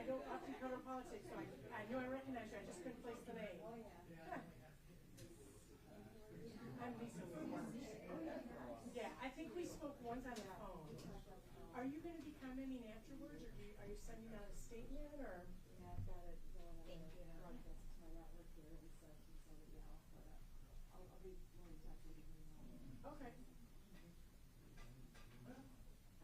I don't often cover politics, so I knew I recognized you. I just couldn't place the name. I'm Lisa. Yeah, I think we spoke once on the phone. Are you going to be commenting afterwards, or are you sending out a statement, or? Yeah, I've got it going on the broadcast to my network here and such, and so yeah, I'll be more in touch with you. Okay.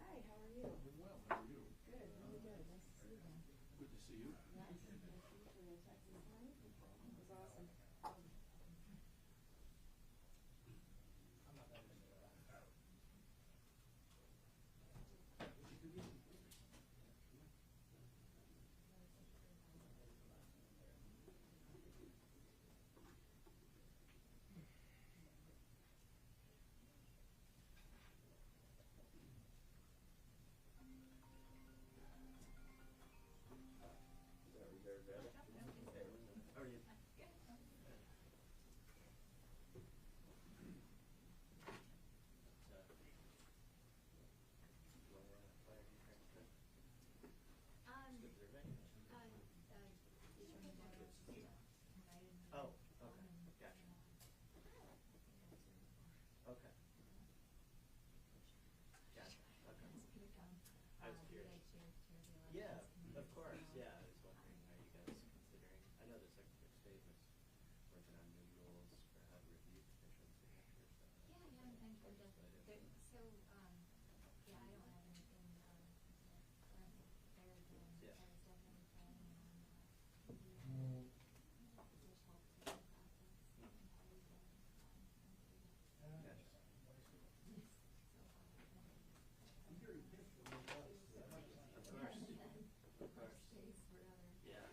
Hi, how are you? I'm well. How are you? Good, really good. Nice to see you again. Good to see you. Nice. Thank you for the text this morning. No problem. It was awesome. How are you? Oh, okay. Gotcha. Okay. Gotcha. Okay. I was curious. Yeah, of course. Yeah, I was wondering, are you guys considering? I know the Secretary of State was working on new rules for how to review petition signatures. Yeah. Gotcha. Of course. Of course. Yeah.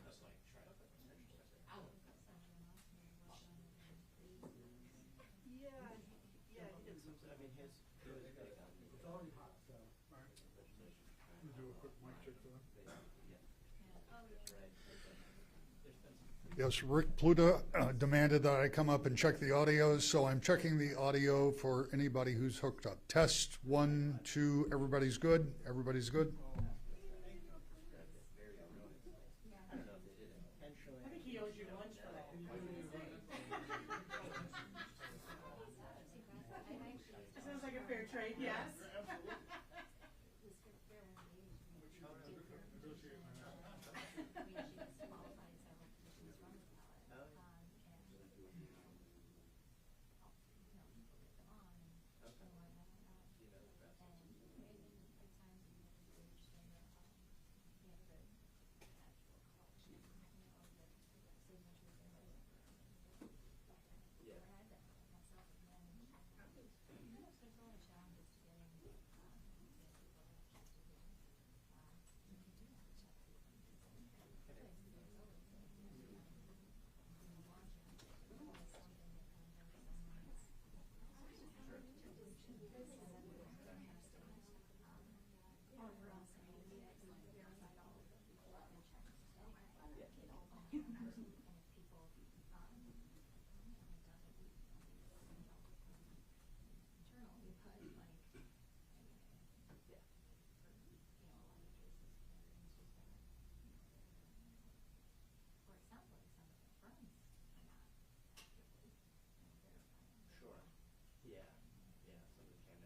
That's like try to put interesting. Yeah, yeah, he did some. I mean, he was big on. It's already hot, so. Legislation. We'll do a quick mic check for them. Yeah. That's right. There's been some. Yes, Rick Pluta demanded that I come up and check the audio, so I'm checking the audio for anybody who's hooked up. Test 1, 2, everybody's good? Everybody's good? I don't know if they did it intentionally. I think he owes you lunch for that. Sounds like a fair trade, yes. Sure. Yeah. Yeah. Some of the candidates have certainly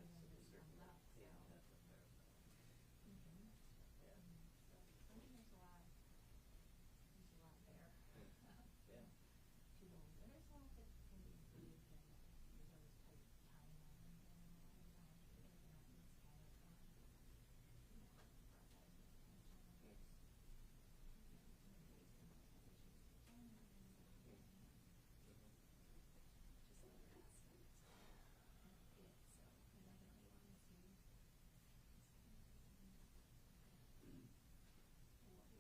have to verify.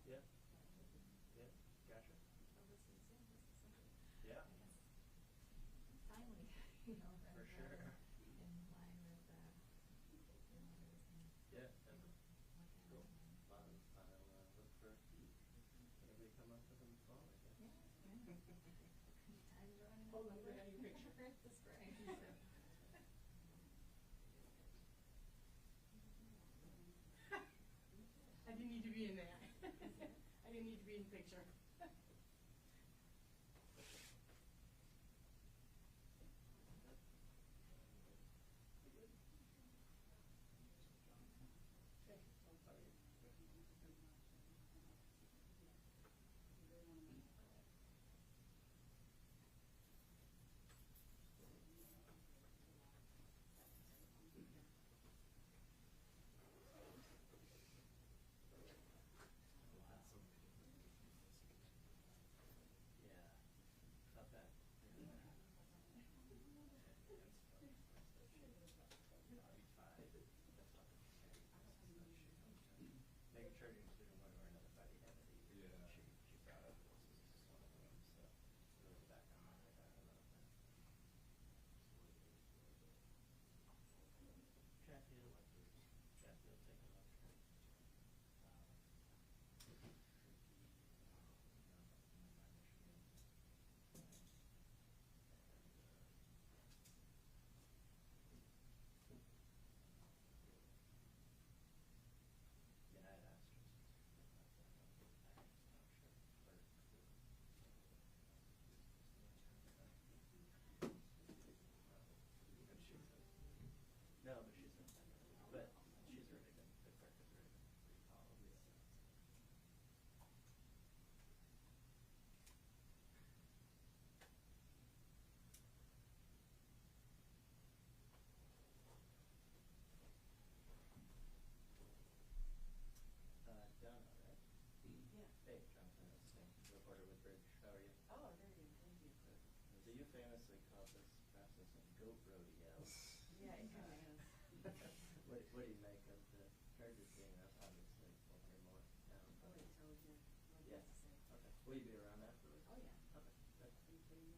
Yeah. Yeah. Yeah. Yeah. Gotcha. Yeah. For sure. Yeah. Cool. I'll look for whatever you come up with on the phone, I guess. Hold on, bring out your picture. The spray. I didn't need to be in that. I didn't need to be in the picture. Yeah. Not bad. Making sure you're including one or another body entity. Yeah. She brought up this is just one of them, so there was a background on that. Chatfield taking a look. Yeah, I had asked her. No, but she's really been, the clerk has really been pretty solid. Donna, right? Yeah. Hey, Jonathan, it's Stan, reporter with Bridge. How are you? Oh, very good, thank you. Good. So you famously called this process a goat rodeo. Yeah, it kinda is. What do you make of the charges being up? Obviously, we'll hear more now. Oh, they told you what Yeah. to say. Okay. Will you be around afterwards? Oh, yeah. Okay. Good. Are you kidding me?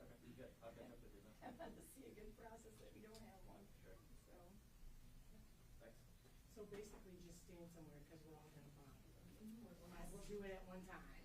Okay. Good. I'll catch up with you then. I'd love to see a good process that we don't have one. Sure. So. Thanks. So basically just stand somewhere because we're all gonna bond. Mhm. We might as well do it at one time.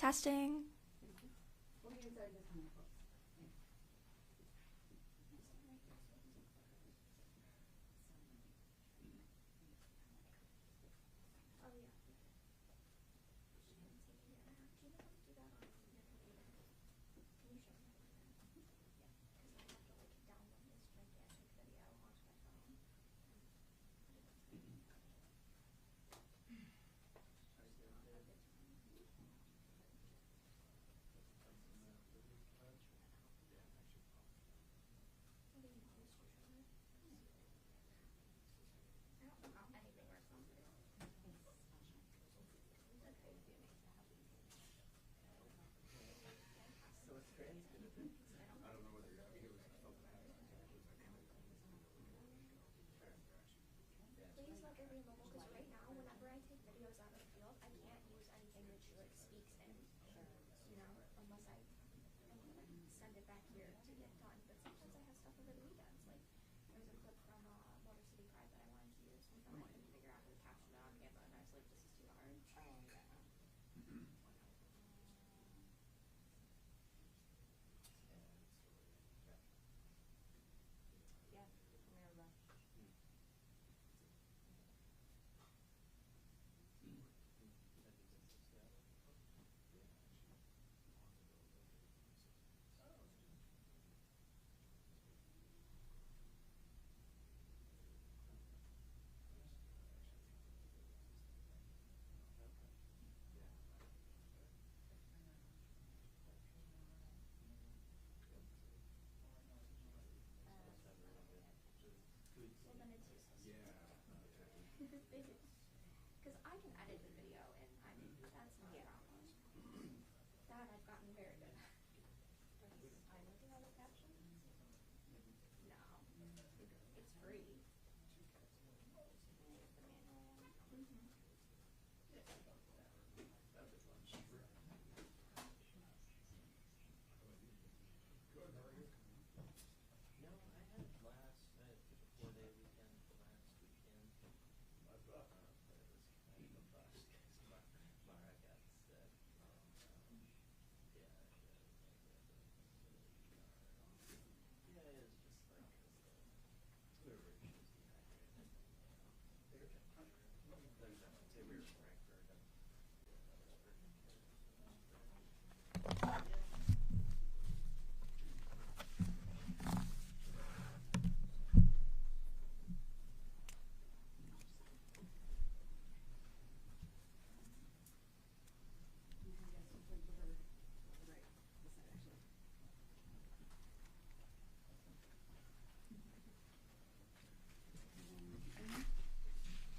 Testing. We'll get started this time, folks. Please let there be a mobile, because right now, whenever I take videos out of the field, I can't use anything that she like speaks in. You know, unless I send it back here to get done. But sometimes I have stuff over the weekends. Like there's a clip from Motor City Pride that I wanted to use, and then I couldn't figure out how to caption it on Canva, and I was like, this is too hard. Well, then it's useless. Because I can edit the video, and that's not a problem. That I've gotten very good at. I know how to caption. No, it's free. No, I had took a 4-day weekend last weekend. But it was kind of a bust because Mara got sick. Yeah, it was just like, we were she was dehydrated.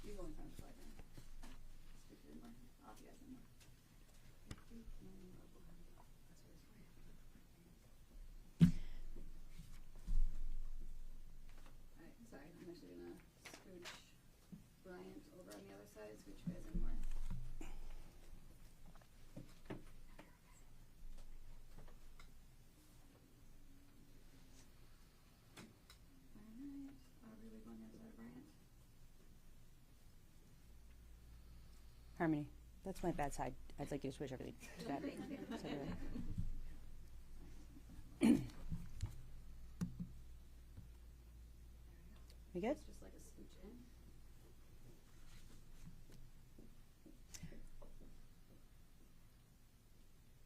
We were in Frankfurt. You go in front of the slide then. Stick it in more. I'll have you guys in more. Alright, sorry, I'm actually gonna scooch Bryant over on the other side, scooch you guys in more. Alright, Aubrey, we go on the other side of Bryant. Harmony, that's my bad side. I'd like you to switch everything to that. So do we good? It's just like a scooch in.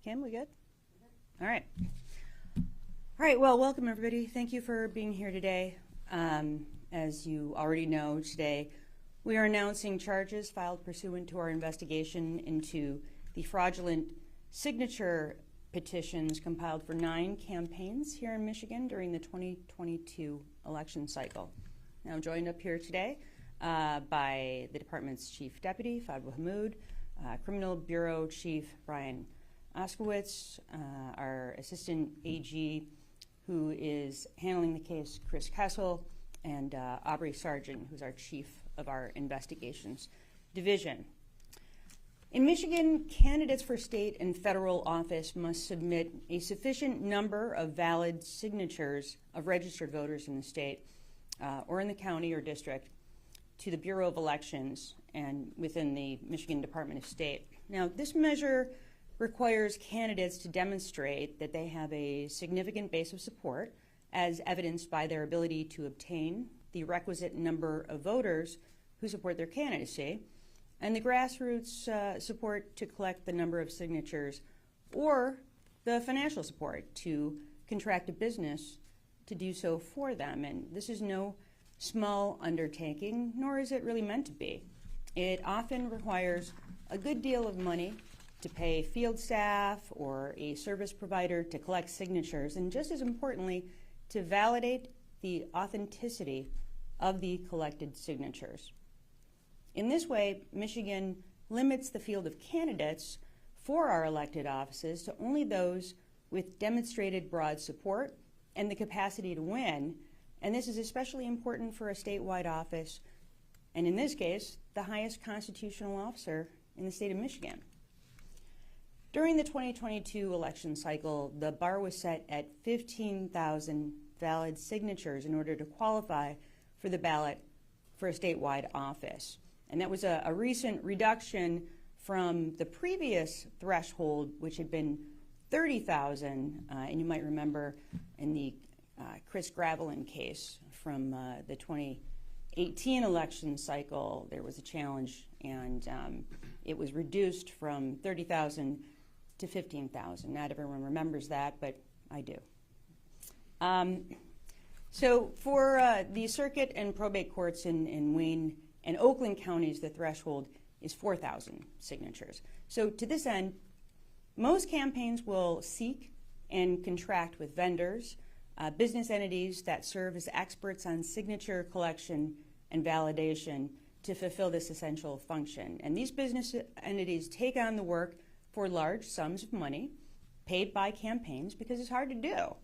Kim, we good? All right. All right, well, welcome everybody. Thank you for being here today. As you already know, today we are announcing charges filed pursuant to our investigation into the fraudulent signature petitions compiled for 9 campaigns here in Michigan during the 2022 election cycle. Now joined up here today by the department's Chief Deputy, Fadwa Hamoud, Criminal Bureau Chief Brian Oskowitz, our Assistant AG who is handling the case, Chris Kessel, and Aubrey Sargent, who's our Chief of our Investigations Division. In Michigan, candidates for state and federal office must submit a sufficient number of valid signatures of registered voters in the state or in the county or district to the Bureau of Elections and within the Michigan Department of State. Now, this measure requires candidates to demonstrate that they have a significant base of support, as evidenced by their ability to obtain the requisite number of voters who support their candidacy, and the grassroots support to collect the number of signatures, or the financial support to contract a business to do so for them. And this is no small undertaking, nor is it really meant to be. It often requires a good deal of money to pay field staff or a service provider to collect signatures, and just as importantly, to validate the authenticity of the collected signatures. In this way, Michigan limits the field of candidates for our elected offices to only those with demonstrated broad support and the capacity to win, and this is especially important for a statewide office, and in this case, the highest constitutional officer in the state of Michigan. During the 2022 election cycle, the bar was set at 15,000 valid signatures in order to qualify for the ballot for a statewide office. And that was a recent reduction from the previous threshold, which had been 30,000. And you might remember in the Chris Gravelin case from the 2018 election cycle, there was a challenge, and it was reduced from 30,000 to 15,000. Not everyone remembers that, but I do. So for the circuit and probate courts in Wayne and Oakland counties, the threshold is 4,000 signatures. So to this end, most campaigns will seek and contract with vendors, business entities that serve as experts on signature collection and validation to fulfill this essential function. And these business entities take on the work for large sums of money paid by campaigns because it's hard to do.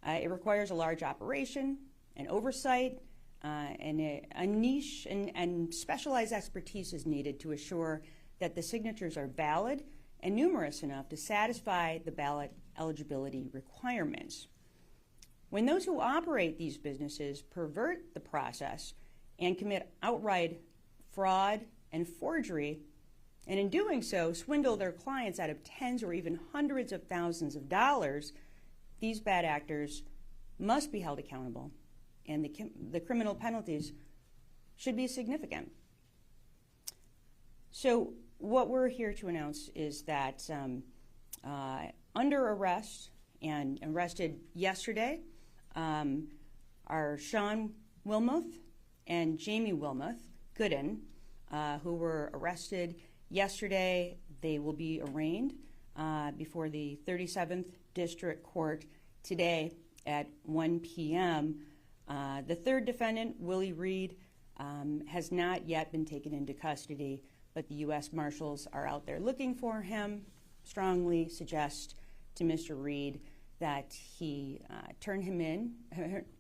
It requires a large operation, an oversight, and a niche and specialized expertise is needed to assure that the signatures are valid and numerous enough to satisfy the ballot eligibility requirements. When those who operate these businesses pervert the process and commit outright fraud and forgery, and in doing so swindle their clients out of tens or even hundreds of thousands of dollars, these bad actors must be held accountable, and the criminal penalties should be significant. So what we're here to announce is that under arrest and arrested yesterday are Sean Wilmoth and Jamie Wilmoth Gooden, who were arrested yesterday. They will be arraigned before the 37th District Court today at 1 p.m. The third defendant, Willie Reed, has not yet been taken into custody, but the U.S. Marshals are out there looking for him. Strongly suggest to Mr. Reed that he turn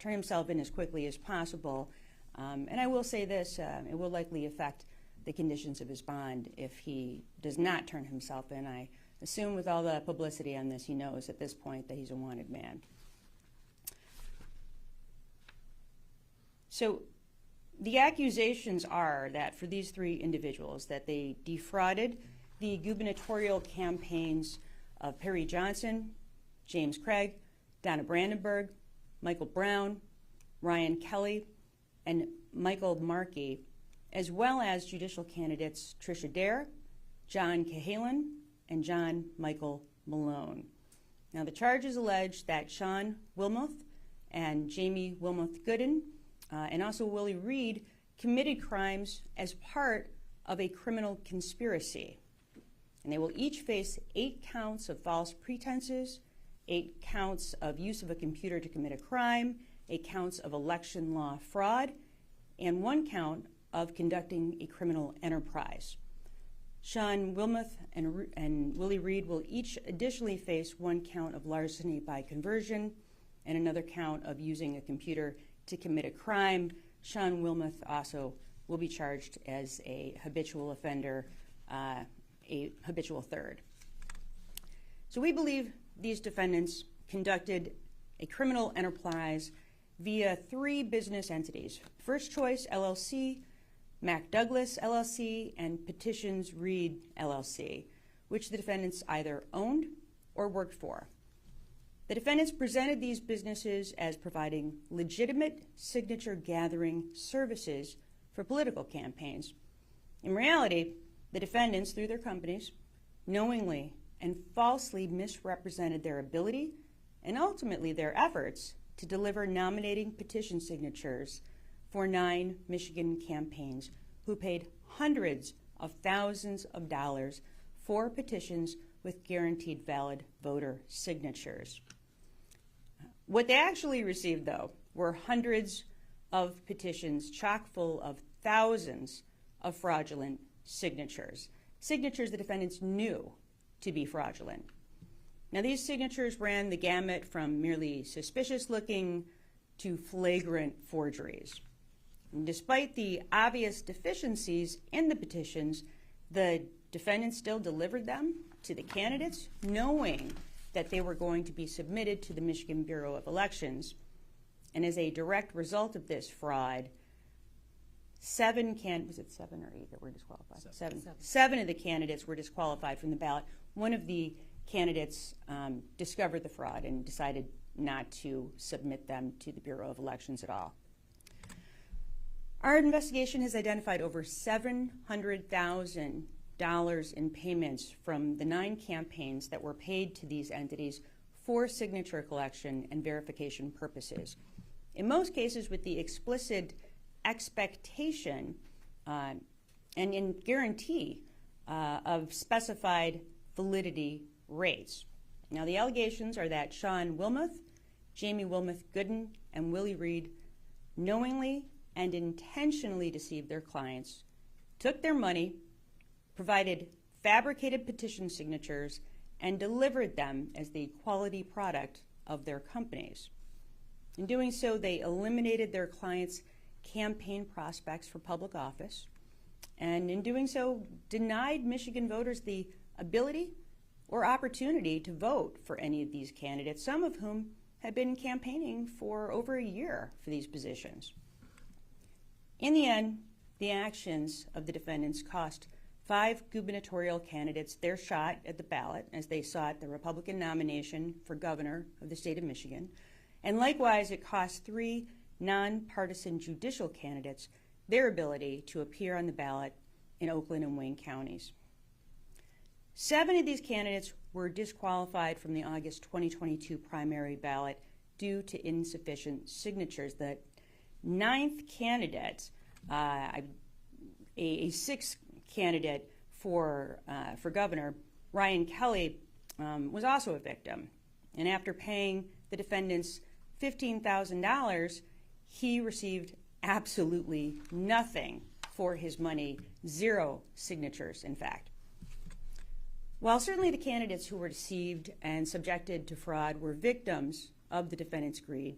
himself in as quickly as possible. And I will say this, it will likely affect the conditions of his bond if he does not turn himself in. I assume with all the publicity on this, he knows at this point that he's a wanted man. So the accusations are that for these three individuals, that they defrauded the gubernatorial campaigns of Perry Johnson, James Craig, Donna Brandenburg, Michael Brown, Ryan Kelly, and Michael Markey, as well as judicial candidates Tricia Dare, John Cahalan, and John Michael Malone. Now, the charges allege that Sean Wilmoth and Jamie Wilmoth Gooden and also Willie Reed committed crimes as part of a criminal conspiracy. And they will each face 8 counts of false pretenses, 8 counts of use of a computer to commit a crime, 8 counts of election law fraud, and 1 count of conducting a criminal enterprise. Sean Wilmoth and Willie Reed will each additionally face 1 count of larceny by conversion and another count of using a computer to commit a crime. Sean Wilmoth also will be charged as a habitual offender, a habitual third. So we believe these defendants conducted a criminal enterprise via 3 business entities: First Choice LLC, Mac Douglas LLC, and Petitions Reed LLC, which the defendants either owned or worked for. The defendants presented these businesses as providing legitimate signature gathering services for political campaigns. In reality, the defendants, through their companies, knowingly and falsely misrepresented their ability and ultimately their efforts to deliver nominating petition signatures for 9 Michigan campaigns who paid hundreds of thousands of dollars for petitions with guaranteed valid voter signatures. What they actually received, though, were hundreds of petitions chock full of thousands of fraudulent signatures, signatures the defendants knew to be fraudulent. Now, these signatures ran the gamut from merely suspicious-looking to flagrant forgeries. And despite the obvious deficiencies in the petitions, the defendants still delivered them to the candidates, knowing that they were going to be submitted to the Michigan Bureau of Elections. And as a direct result of this fraud, 7 was it 7 or 8 that were disqualified? Seven of the candidates were disqualified from the ballot. One of the candidates discovered the fraud and decided not to submit them to the Bureau of Elections at all. Our investigation has identified over $700,000 in payments from the 9 campaigns that were paid to these entities for signature collection and verification purposes. In most cases, with the explicit expectation and in guarantee of specified validity rates. Now, the allegations are that Sean Wilmoth, Jamie Wilmoth Gooden, and Willie Reed knowingly and intentionally deceived their clients, took their money, provided fabricated petition signatures, and delivered them as the quality product of their companies. In doing so, they eliminated their clients' campaign prospects for public office, and in doing so, denied Michigan voters the ability or opportunity to vote for any of these candidates, some of whom had been campaigning for over a year for these positions. In the end, the actions of the defendants cost 5 gubernatorial candidates their shot at the ballot as they sought the Republican nomination for governor of the state of Michigan, and likewise it cost 3 nonpartisan judicial candidates their ability to appear on the ballot in Oakland and Wayne counties. 7 of these candidates were disqualified from the August 2022 primary ballot due to insufficient signatures. The 9th candidate, a 6th candidate for governor, Ryan Kelly, was also a victim. And after paying the defendants $15,000, he received absolutely nothing for his money, 0 signatures, in fact. While certainly the candidates who were deceived and subjected to fraud were victims of the defendants' greed,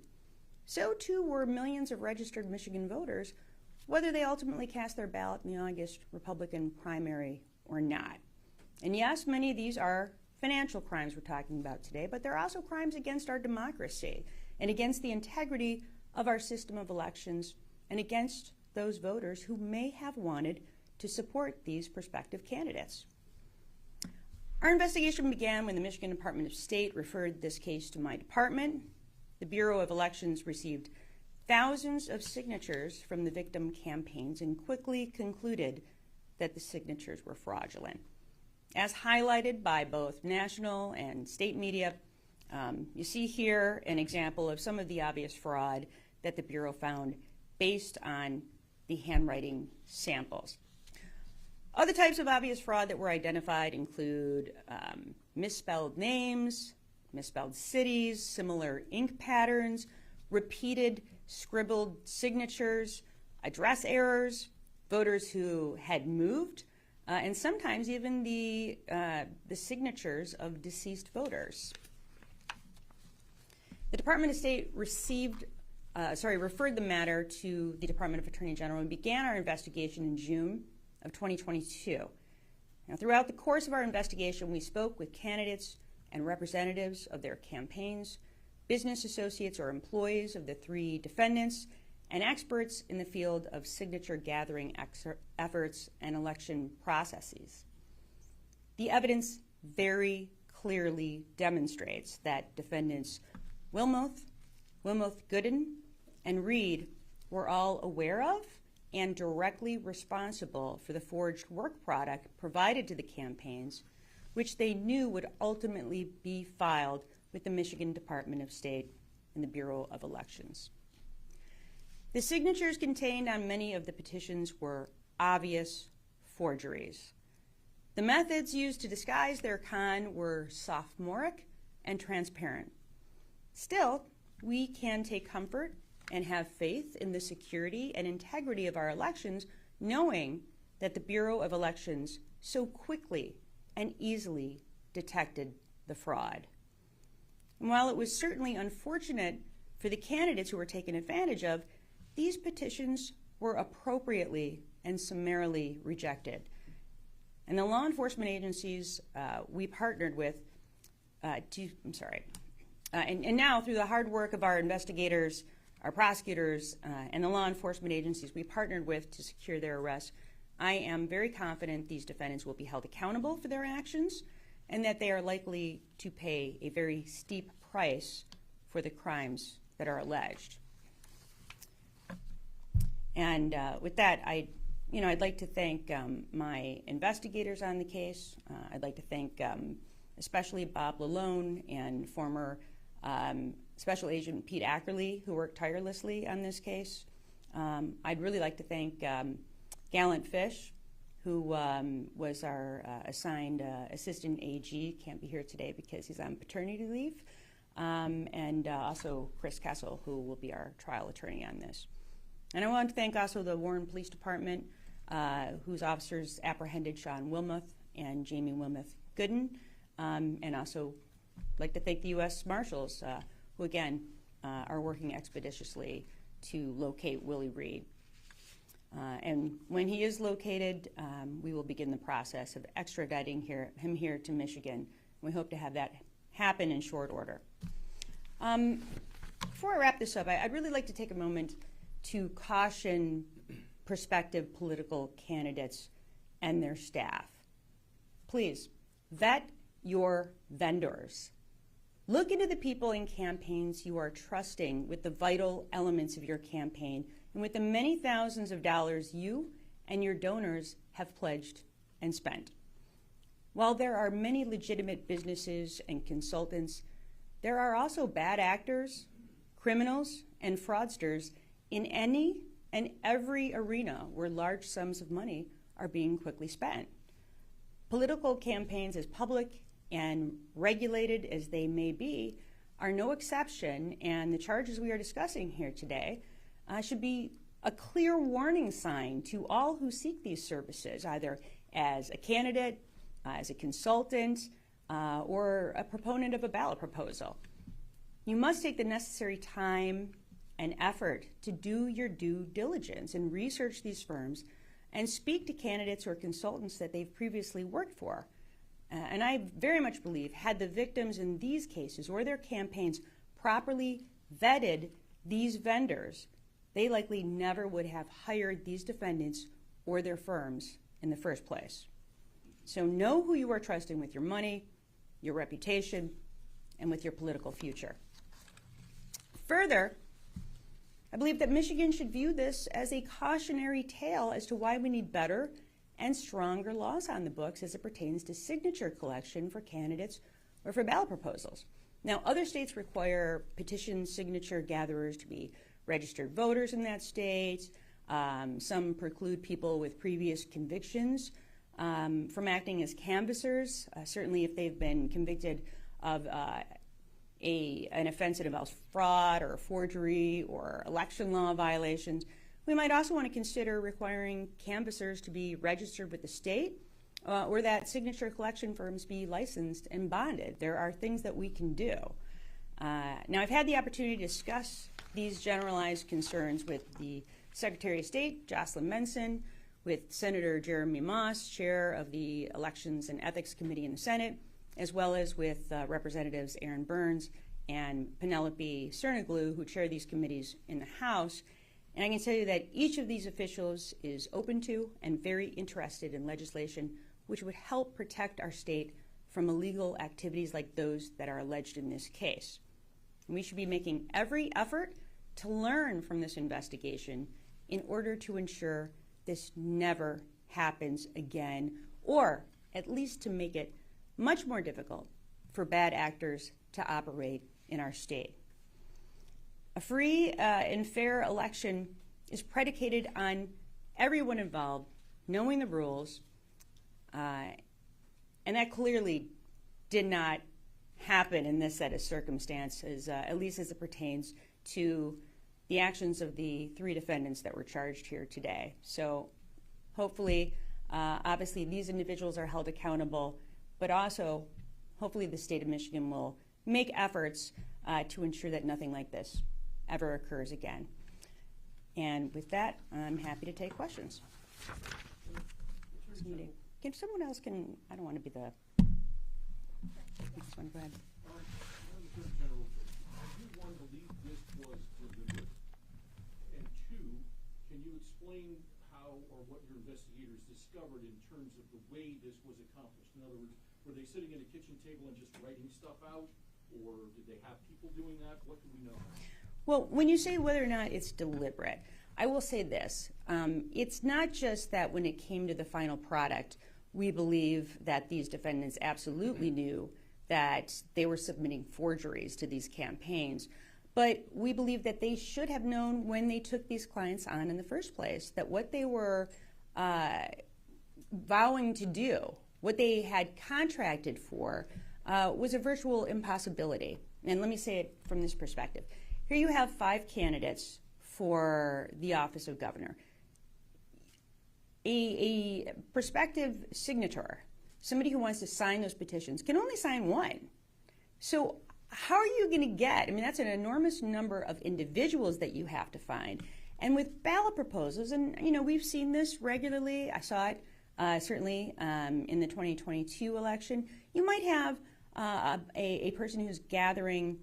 so too were millions of registered Michigan voters, whether they ultimately cast their ballot in the August Republican primary or not. And yes, many of these are financial crimes we're talking about today, but they're also crimes against our democracy and against the integrity of our system of elections and against those voters who may have wanted to support these prospective candidates. Our investigation began when the Michigan Department of State referred this case to my department. The Bureau of Elections received thousands of signatures from the victim campaigns and quickly concluded that the signatures were fraudulent. As highlighted by both national and state media, you see here an example of some of the obvious fraud that the Bureau found based on the handwriting samples. Other types of obvious fraud that were identified include misspelled names, misspelled cities, similar ink patterns, repeated scribbled signatures, address errors, voters who had moved, and sometimes even the signatures of deceased voters. The Department of State referred the matter to the Department of Attorney General and began our investigation in June of 2022. Now, throughout the course of our investigation, we spoke with candidates and representatives of their campaigns, business associates or employees of the 3 defendants, and experts in the field of signature gathering efforts and election processes. The evidence very clearly demonstrates that defendants Wilmoth, Gooden, and Reed were all aware of and directly responsible for the forged work product provided to the campaigns, which they knew would ultimately be filed with the Michigan Department of State and the Bureau of Elections. The signatures contained on many of the petitions were obvious forgeries. The methods used to disguise their con were sophomoric and transparent. Still, we can take comfort and have faith in the security and integrity of our elections, knowing that the Bureau of Elections so quickly and easily detected the fraud. And while it was certainly unfortunate for the candidates who were taken advantage of, these petitions were appropriately and summarily rejected. And the law enforcement agencies we partnered with, and now through the hard work of our investigators, our prosecutors, and the law enforcement agencies we partnered with to secure their arrests, I am very confident these defendants will be held accountable for their actions and that they are likely to pay a very steep price for the crimes that are alleged. And with that, I'd like to thank my investigators on the case. I'd like to thank especially Bob Lalone and former Special Agent Pete Ackerley, who worked tirelessly on this case. I'd really like to thank Gallant Fish, who was our assigned assistant AG, can't be here today because he's on paternity leave, and also Chris Kessel, who will be our trial attorney on this. And I want to thank also the Warren Police Department, whose officers apprehended Sean Wilmoth and Jamie Wilmoth Gooden, and also like to thank the U.S. Marshals, who again are working expeditiously to locate Willie Reed. And when he is located, we will begin the process of extraditing him here to Michigan. We hope to have that happen in short order. Before I wrap this up, I'd really like to take a moment to caution prospective political candidates and their staff. Please, vet your vendors. Look into the people in campaigns you are trusting with the vital elements of your campaign and with the many thousands of dollars you and your donors have pledged and spent. While there are many legitimate businesses and consultants, there are also bad actors, criminals, and fraudsters in any and every arena where large sums of money are being quickly spent. Political campaigns, as public and regulated as they may be, are no exception, and the charges we are discussing here today should be a clear warning sign to all who seek these services, either as a candidate, as a consultant, or a proponent of a ballot proposal. You must take the necessary time and effort to do your due diligence and research these firms and speak to candidates or consultants that they've previously worked for. And I very much believe had the victims in these cases or their campaigns properly vetted these vendors, they likely never would have hired these defendants or their firms in the first place. So know who you are trusting with your money, your reputation, and with your political future. Further, I believe that Michigan should view this as a cautionary tale as to why we need better and stronger laws on the books as it pertains to signature collection for candidates or for ballot proposals. Now, other states require petition signature gatherers to be registered voters in that state. Some preclude people with previous convictions from acting as canvassers, certainly if they've been convicted of an offense that involves fraud or forgery or election law violations. We might also want to consider requiring canvassers to be registered with the state or that signature collection firms be licensed and bonded. There are things that we can do. Now, I've had the opportunity to discuss these generalized concerns with the Secretary of State, Jocelyn Menson, with Senator Jeremy Moss, chair of the Elections and Ethics Committee in the Senate, as well as with Representatives Aaron Burns and Penelope Cerniglu, who chair these committees in the House. And I can tell you that each of these officials is open to and very interested in legislation which would help protect our state from illegal activities like those that are alleged in this case. We should be making every effort to learn from this investigation in order to ensure this never happens again, or at least to make it much more difficult for bad actors to operate in our state. A free and fair election is predicated on everyone involved knowing the rules, and that clearly did not happen in this set of circumstances, at least as it pertains to the actions of the 3 defendants that were charged here today. So hopefully, obviously, these individuals are held accountable, but also hopefully the state of Michigan will make efforts to ensure that nothing like this ever occurs again. And with that, I'm happy to take questions. Can someone else I don't want to be the next one, go ahead. One, believe this was deliberate? And 2, can you explain how or what your investigators discovered in terms of the way this was accomplished? In other words, were they sitting at a kitchen table and just writing stuff out? Or did they have people doing that? What do we know? Well, when you say whether or not it's deliberate, I will say this. It's not just that when it came to the final product, we believe that these defendants absolutely knew that they were submitting forgeries to these campaigns, but we believe that they should have known when they took these clients on in the first place that what they were vowing to do, what they had contracted for, was a virtual impossibility. And let me say it from this perspective. Here you have 5 candidates for the office of governor. A prospective signator, somebody who wants to sign those petitions, can only sign 1. So how are you going to get, that's an enormous number of individuals that you have to find. And with ballot proposals, and we've seen this regularly, I saw it certainly in the 2022 election, you might have a person who's gathering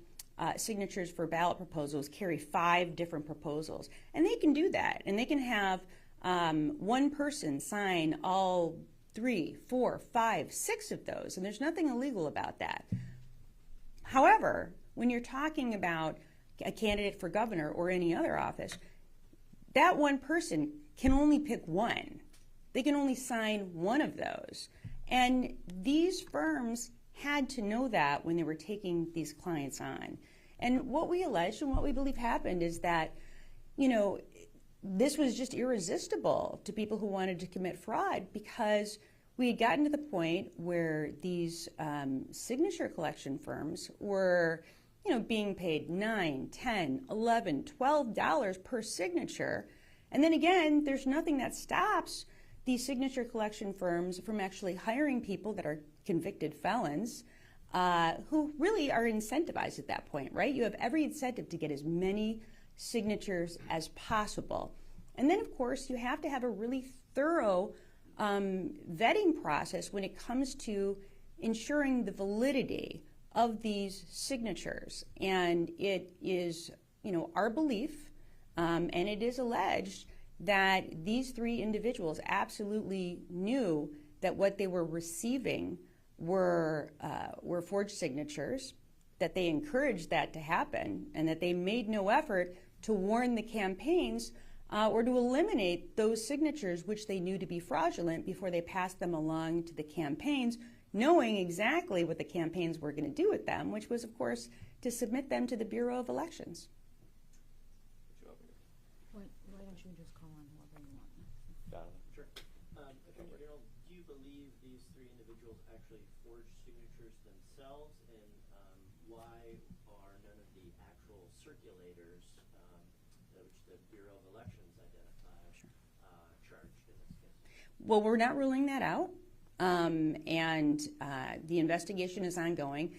signatures for ballot proposals carry 5 different proposals. And they can do that, and they can have one person sign all 3, 4, 5, 6 of those, and there's nothing illegal about that. However, when you're talking about a candidate for governor or any other office, that one person can only pick 1. They can only sign 1 of those. And these firms had to know that when they were taking these clients on. And what we alleged and what we believe happened is that, this was just irresistible to people who wanted to commit fraud, because we had gotten to the point where these signature collection firms were, being paid $9, $10, $11, $12 per signature. And then again, there's nothing that stops these signature collection firms from actually hiring people that are convicted felons who really are incentivized at that point, right? You have every incentive to get as many signatures as possible. And then, of course, you have to have a really thorough vetting process when it comes to ensuring the validity of these signatures. And it is, our belief, and it is alleged, that these 3 individuals absolutely knew that what they were receiving were forged signatures, that they encouraged that to happen, and that they made no effort to warn the campaigns or to eliminate those signatures which they knew to be fraudulent before they passed them along to the campaigns, knowing exactly what the campaigns were going to do with them, which was, of course, to submit them to the Bureau of Elections. Why don't you just call on whoever you want? Sure. Attorney General, do you believe these 3 individuals actually forged signatures themselves, and why are none of the actual circulators, which the Bureau of Elections identified, charged in this case? Well, we're not ruling that out, and the investigation is ongoing.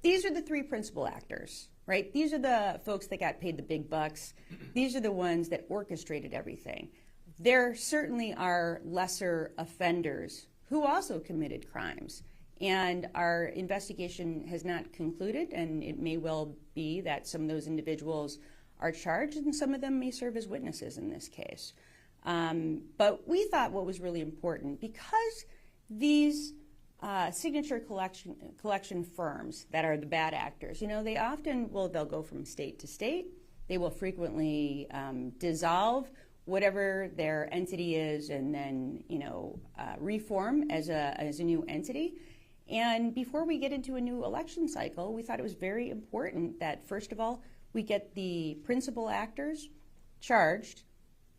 These are the 3 principal actors, right? These are the folks that got paid the big bucks. These are the ones that orchestrated everything. There certainly are lesser offenders who also committed crimes, and our investigation has not concluded, and it may well be that some of those individuals are charged and some of them may serve as witnesses in this case. But we thought what was really important, because these signature collection firms that are the bad actors. You know, they often they'll go from state to state. They will frequently dissolve whatever their entity is and then, reform as a new entity. And before we get into a new election cycle, we thought it was very important that, first of all, we get the principal actors charged.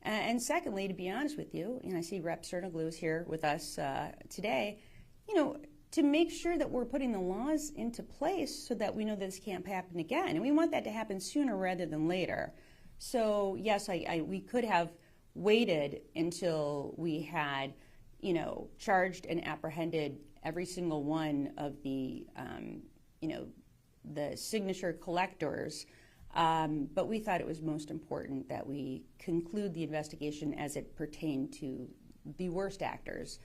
And secondly, to be honest with you, I see Rep. Cernoglu is here with us today, to make sure that we're putting the laws into place so that we know this can't happen again. And we want that to happen sooner rather than later. So yes, we could have waited until we had, charged and apprehended every single one of the, the signature collectors. But we thought it was most important that we conclude the investigation as it pertained to the worst actors,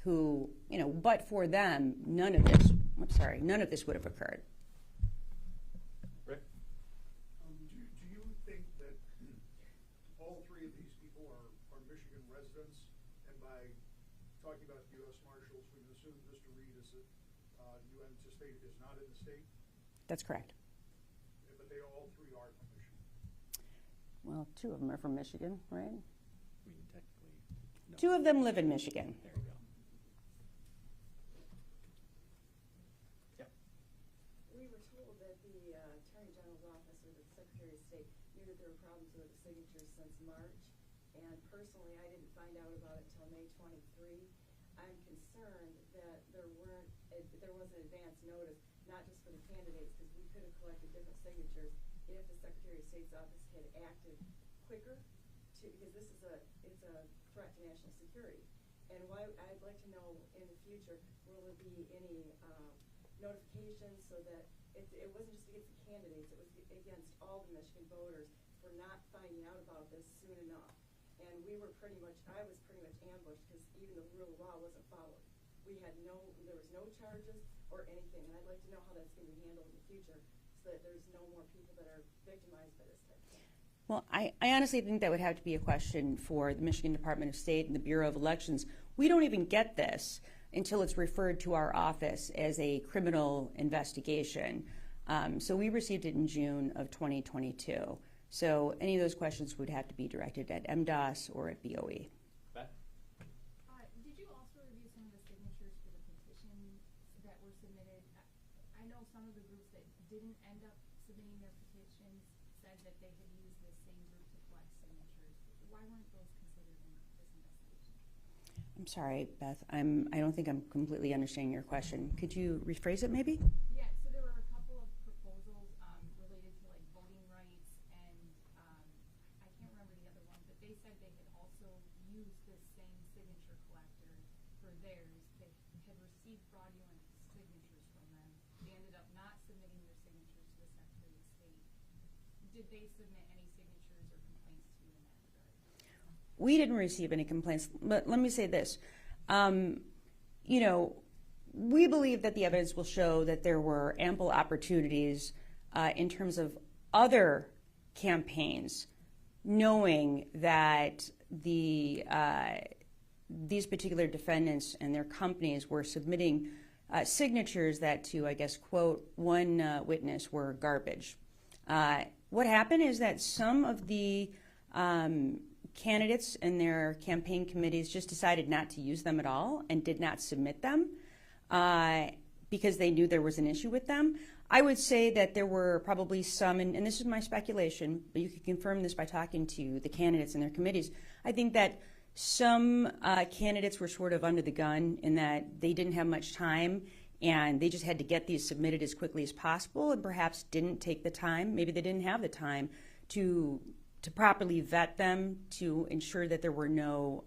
who, but for them, none of this would have occurred. Rick? Do you think that all three of these people are Michigan residents? And by talking about U.S. Marshals, we can assume Mr. Reed is, you anticipate is not in the state? That's correct. But they all three are from Michigan. Well, two of them are from Michigan, right? I mean, technically, no. Two of them live in Michigan. There you go. Yep. We were told that the Attorney General's office or the Secretary of State knew that there were problems with the signatures since March, and personally, I didn't find out about it until May 23. I'm concerned that there wasn't advance notice, not just for the candidates, because we could have collected different signatures if the Secretary of State's office had acted quicker, because it's a threat to national security. And I'd like to know in the future, will there be any notifications so that it wasn't just against the candidates, it was against all the Michigan voters for not finding out about this soon enough. And I was pretty much ambushed because even the rule of law wasn't followed. There was no charges or anything, and I'd like to know how that's going to be handled in the future so that there's no more people that are victimized by this type of thing. Well, I honestly think that would have to be a question for the Michigan Department of State and the Bureau of Elections. We don't even get this until it's referred to our office as a criminal investigation. So we received it in June of 2022. So any of those questions would have to be directed at MDOS or at BOE. Beth? Did you also review some of the signatures for the petitions that were submitted? I know some of the groups that didn't end up submitting their petitions said that they had used the same group to collect signatures. Why weren't those considered in this investigation? I'm sorry, Beth. I don't think I'm completely understanding your question. Could you rephrase it maybe? Yeah, so there were a couple of proposals related to like voting rights and I can't remember the other one, but they said they had also used the same signature collector for theirs. They had received fraudulent signatures from them. They ended up not submitting their signatures to the Secretary of State. Did they submit any signatures or complaints to you in that regard? We didn't receive any complaints, but let me say this. We believe that the evidence will show that there were ample opportunities in terms of other campaigns, knowing that these particular defendants and their companies were submitting signatures that, to, I guess, quote one witness, were garbage. What happened is that some of the candidates and their campaign committees just decided not to use them at all and did not submit them because they knew there was an issue with them. I would say that there were probably some, and this is my speculation, but you can confirm this by talking to the candidates and their committees. I think that some candidates were sort of under the gun in that they didn't have much time and they just had to get these submitted as quickly as possible and perhaps didn't take the time, maybe they didn't have the time to properly vet them, to ensure that there were no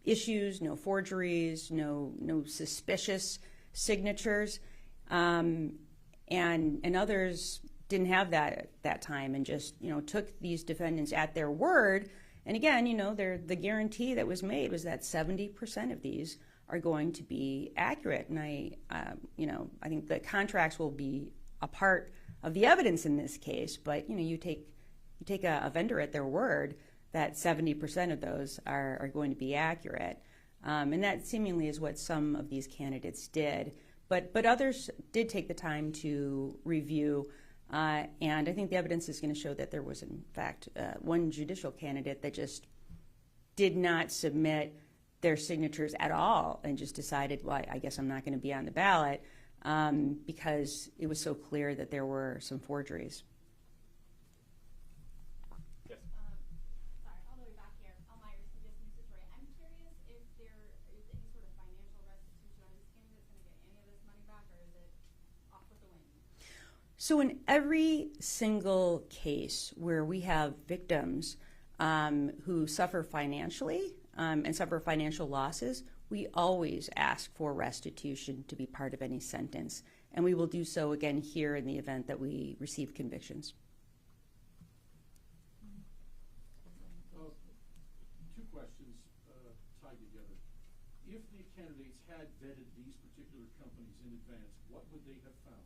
issues, no forgeries, no suspicious signatures, and others didn't have that time and just took these defendants at their word. And again, the guarantee that was made was that 70% of these are going to be accurate. And I think the contracts will be a part of the evidence in this case. But you take a vendor at their word that 70% of those are going to be accurate. And that seemingly is what some of these candidates did. But others did take the time to review, and I think the evidence is going to show that there was, in fact, one judicial candidate that just did not submit their signatures at all and just decided, well, I guess I'm not going to be on the ballot because it was so clear that there were some forgeries. Yes. Sorry, all the way back here. Myers, CBS News Detroit. I'm curious if there is any sort of financial restitution. Are these candidates going to get any of this money back, or is it off with the wind? So in every single case where we have victims who suffer financially and suffer financial losses, we always ask for restitution to be part of any sentence. And we will do so again here in the event that we receive convictions. Two questions tied together. If the candidates had vetted these particular companies in advance, what would they have found?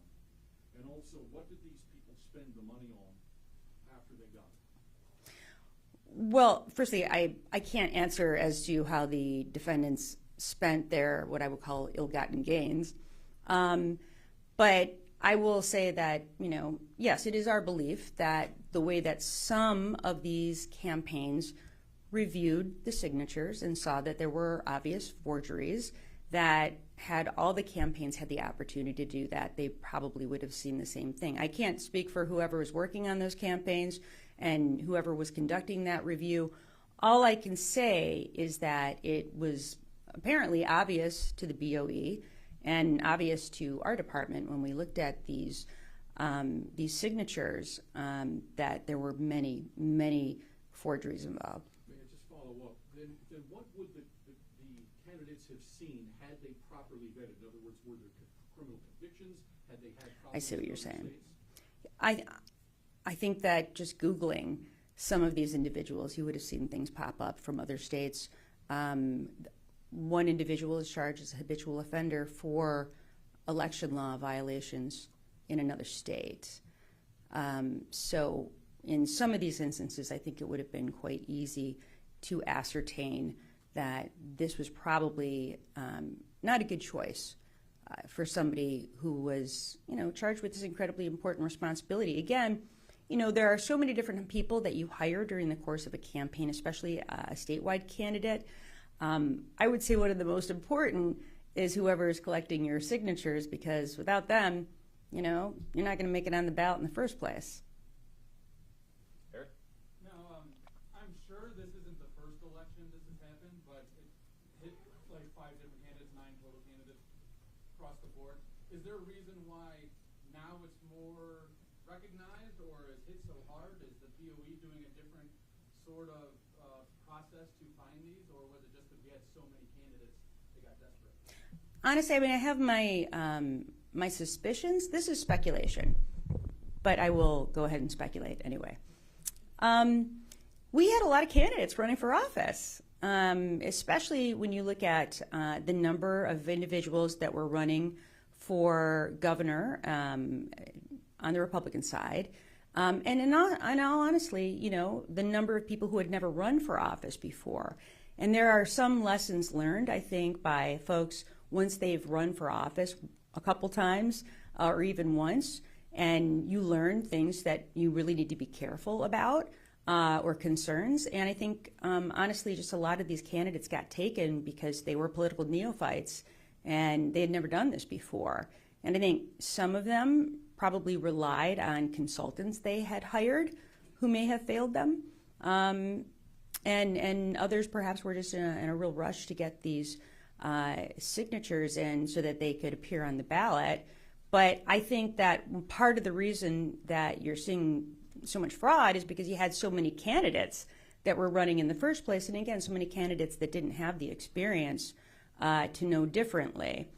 And also, what did these people spend the money on after they got it? Well, firstly, I can't answer as to how the defendants spent their, what I would call, ill-gotten gains. But I will say that, yes, it is our belief that the way that some of these campaigns reviewed the signatures and saw that there were obvious forgeries, that had all the campaigns had the opportunity to do that, they probably would have seen the same thing. I can't speak for whoever was working on those campaigns and whoever was conducting that review. All I can say is that it was apparently obvious to the BOE and obvious to our department when we looked at these signatures that there were many, many forgeries involved. May I just follow up? Then what would the candidates have seen had they properly vetted? In other words, were there criminal convictions? Had they had problems? I see what you're in other saying. states? I think that just Googling some of these individuals, you would have seen things pop up from other states. One individual is charged as a habitual offender for election law violations in another state. So in some of these instances, I think it would have been quite easy to ascertain that this was probably not a good choice for somebody who was, charged with this incredibly important responsibility. Again, there are so many different people that you hire during the course of a campaign, especially a statewide candidate. I would say one of the most important is whoever is collecting your signatures, because without them, you're not going to make it on the ballot in the first place. Eric? No, I'm sure this isn't the first election this has happened, but it hit like 5 different candidates, 9 total candidates across the board. Is there a reason why now it's more recognized, or is hit so hard? Is the BOE doing a different sort of process to find these, or was it just that we had so many candidates they got desperate? Honestly, I have my my suspicions. This is speculation, but I will go ahead and speculate anyway. We had a lot of candidates running for office, especially when you look at the number of individuals that were running for governor on the Republican side. And in all honestly, the number of people who had never run for office before. And there are some lessons learned, I think, by folks once they've run for office a couple times or even once, and you learn things that you really need to be careful about or concerns. And I think, honestly, just a lot of these candidates got taken because they were political neophytes and they had never done this before. And I think some of them probably relied on consultants they had hired who may have failed them. And others perhaps were just in a real rush to get these signatures in so that they could appear on the ballot. But I think that part of the reason that you're seeing so much fraud is because you had so many candidates that were running in the first place. And again, so many candidates that didn't have the experience to know differently.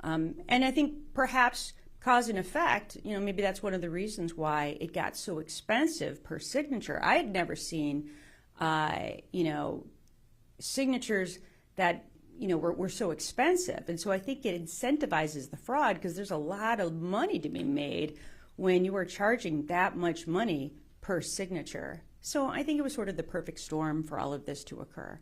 And I think perhaps cause and effect, maybe that's one of the reasons why it got so expensive per signature. I had never seen, signatures that, were so expensive. And so I think it incentivizes the fraud because there's a lot of money to be made when you are charging that much money per signature. So I think it was sort of the perfect storm for all of this to occur.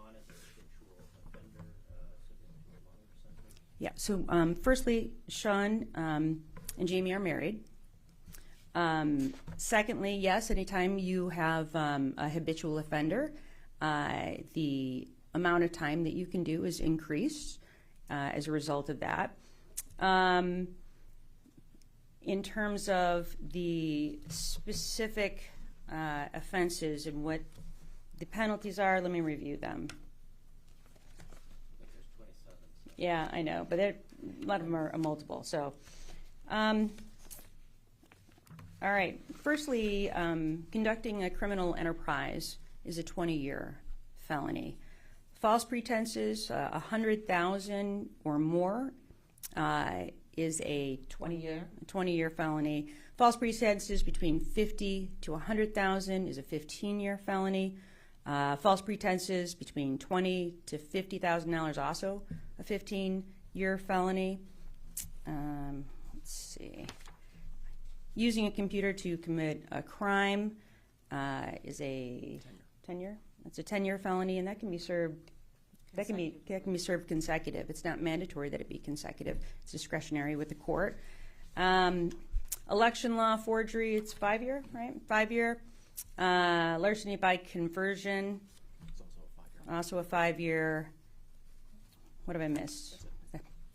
Sean as a habitual offender, subject to a longer sentence? Yeah, so firstly, Sean and Jamie are married. Secondly, yes, anytime you have a habitual offender, the amount of time that you can do is increased as a result of that. In terms of the specific offenses and what the penalties are, let me review them. I think there's 27. So. Yeah, I know, but a lot of them are multiple. So, all right. Firstly, conducting a criminal enterprise is a 20-year felony. False pretenses, 100,000 or more, is a 20-year felony. False pretenses between 50 to 100,000 is a 15-year felony. False pretenses between $20 to $50,000 also a 15-year felony. Let's see. Using a computer to commit a crime is a 10-year. It's a 10-year felony, and that can be served. That can be served consecutive. It's not mandatory that it be consecutive. It's discretionary with the court. Election law forgery. It's 5-year, right? 5-year. Larceny by conversion. It's Also also a 5-year. a 5-year. What have I missed?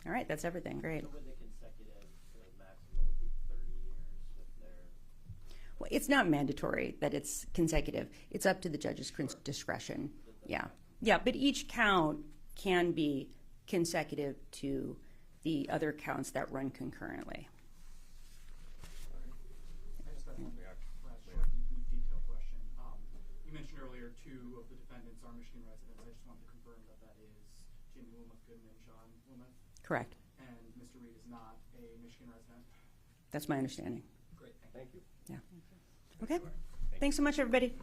All right, that's everything. Great. So with the consecutive, the maximum would be 30 years if they're... Well, it's not mandatory that it's consecutive. It's up to the judge's discretion. Yeah. Yeah, but each count can be consecutive to the other counts that run concurrently. I just have one last short, detailed question. You mentioned earlier 2 of the defendants are Michigan residents. I just wanted to confirm that that is Jimmy Wilmoth Gooden and Sean Wilmoth. Correct. And Mr. Reed is not a Michigan resident. That's my understanding. Great, Thank you. Yeah. Okay. Thanks so much, everybody.